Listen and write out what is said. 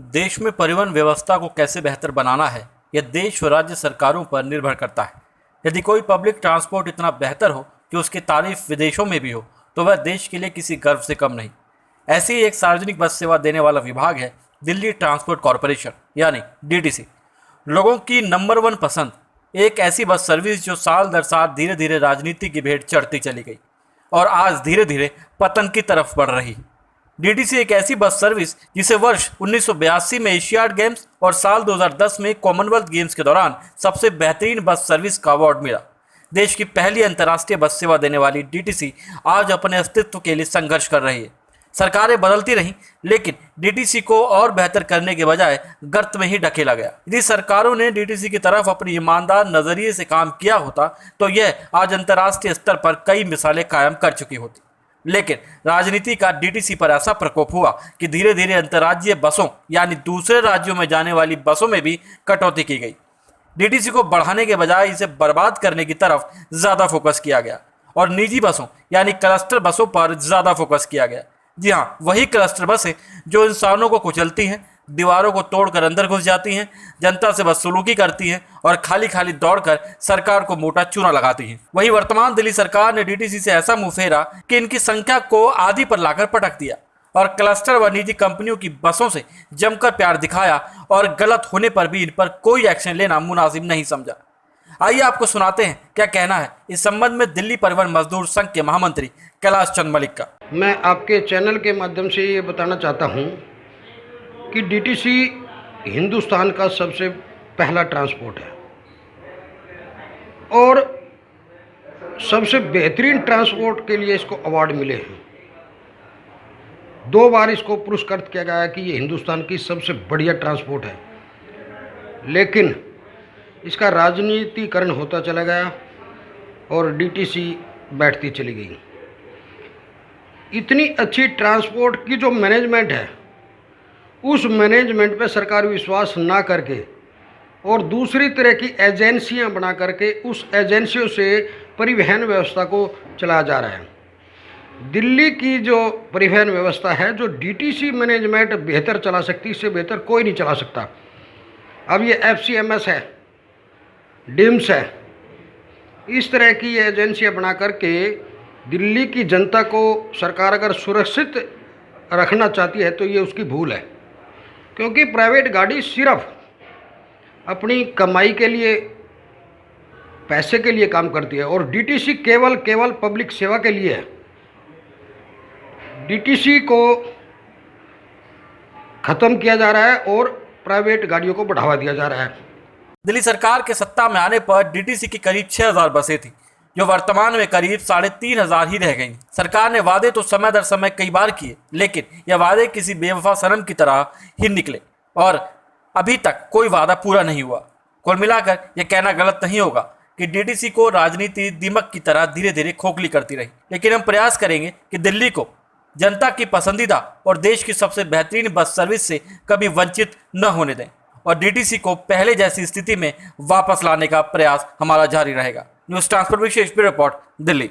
देश में परिवहन व्यवस्था को कैसे बेहतर बनाना है, यह देश और राज्य सरकारों पर निर्भर करता है। यदि कोई पब्लिक ट्रांसपोर्ट इतना बेहतर हो कि उसकी तारीफ विदेशों में भी हो, तो वह देश के लिए किसी गर्व से कम नहीं। ऐसी ही एक सार्वजनिक बस सेवा देने वाला विभाग है दिल्ली ट्रांसपोर्ट कॉरपोरेशन यानी डीटीसी। लोगों की नंबर 1 पसंद एक ऐसी बस सर्विस जो साल दर साल धीरे धीरे राजनीति की भेंट चढ़ती चली गई और आज धीरे धीरे पतन की तरफ बढ़ रही। डीटीसी एक ऐसी बस सर्विस जिसे वर्ष 1982 में एशियाड गेम्स और साल 2010 में कॉमनवेल्थ गेम्स के दौरान सबसे बेहतरीन बस सर्विस का अवार्ड मिला। देश की पहली अंतर्राष्ट्रीय बस सेवा देने वाली डीटीसी आज अपने अस्तित्व के लिए संघर्ष कर रही है। सरकारें बदलती रहीं, लेकिन डीटीसी को और बेहतर करने के बजाय गर्त में ही ढकेला गया। यदि सरकारों ने डीटीसी की तरफ अपनी ईमानदार नजरिए से काम किया होता तो यह आज अंतर्राष्ट्रीय स्तर पर कई मिसालें कायम कर चुकी होती। लेकिन राजनीति का डीटीसी पर ऐसा प्रकोप हुआ कि धीरे धीरे अंतर्राज्यीय बसों यानी दूसरे राज्यों में जाने वाली बसों में भी कटौती की गई। डीटीसी को बढ़ाने के बजाय इसे बर्बाद करने की तरफ ज़्यादा फोकस किया गया और निजी बसों यानी क्लस्टर बसों पर ज़्यादा फोकस किया गया। जी हाँ, वही क्लस्टर बसें जो इंसानों को कुचलती हैं, दीवारों को तोड़कर अंदर घुस जाती हैं, जनता से बदसलूकी करती हैं और खाली खाली दौड़कर सरकार को मोटा चूना लगाती हैं। वही वर्तमान दिल्ली सरकार ने डीटीसी से ऐसा मुंह फेरा कि इनकी संख्या को आधी पर लाकर पटक दिया और क्लस्टर व निजी कंपनियों की बसों से जमकर प्यार दिखाया और गलत होने पर भी इन पर कोई एक्शन लेना मुनासिब नहीं समझा। आइए आपको सुनाते हैं क्या कहना है इस संबंध में दिल्ली परिवहन मजदूर संघ के महामंत्री कैलाश चंद मलिक का। मैं आपके चैनल के माध्यम से ये बताना चाहता हूँ कि डीटीसी हिंदुस्तान का सबसे पहला ट्रांसपोर्ट है और सबसे बेहतरीन ट्रांसपोर्ट के लिए इसको अवार्ड मिले हैं। 2 बार इसको पुरस्कृत किया गया है कि ये हिंदुस्तान की सबसे बढ़िया ट्रांसपोर्ट है, लेकिन इसका राजनीतिकरण होता चला गया और डीटीसी बैठती चली गई। इतनी अच्छी ट्रांसपोर्ट की जो मैनेजमेंट है, उस मैनेजमेंट पे सरकार विश्वास ना करके और दूसरी तरह की एजेंसियां बना करके उस एजेंसियों से परिवहन व्यवस्था को चलाया जा रहा है। दिल्ली की जो परिवहन व्यवस्था है, जो डीटीसी मैनेजमेंट बेहतर चला सकती, इससे बेहतर कोई नहीं चला सकता। अब ये एफसीएमएस है, डिम्स है, इस तरह की एजेंसियां बना करके दिल्ली की जनता को सरकार अगर सुरक्षित रखना चाहती है तो ये उसकी भूल है, क्योंकि प्राइवेट गाड़ी सिर्फ अपनी कमाई के लिए, पैसे के लिए काम करती है और डीटीसी केवल पब्लिक सेवा के लिए है। डीटीसी को ख़त्म किया जा रहा है और प्राइवेट गाड़ियों को बढ़ावा दिया जा रहा है। दिल्ली सरकार के सत्ता में आने पर डीटीसी की करीब 6000 बसें थी, जो वर्तमान में करीब 3500 ही रह गई। सरकार ने वादे तो समय दर समय कई बार किए, लेकिन यह वादे किसी बेवफा सनम की तरह ही निकले और अभी तक कोई वादा पूरा नहीं हुआ। कुल मिलाकर यह कहना गलत नहीं होगा कि डीटीसी को राजनीति दीमक की तरह धीरे धीरे खोखली करती रही, लेकिन हम प्रयास करेंगे कि दिल्ली को जनता की पसंदीदा और देश की सबसे बेहतरीन बस सर्विस से कभी वंचित न होने दें और डीटीसी को पहले जैसी स्थिति में वापस लाने का प्रयास हमारा जारी रहेगा। न्यूज़ ट्रांसपोर्ट विशेष ब्यूरो रिपोर्ट, दिल्ली।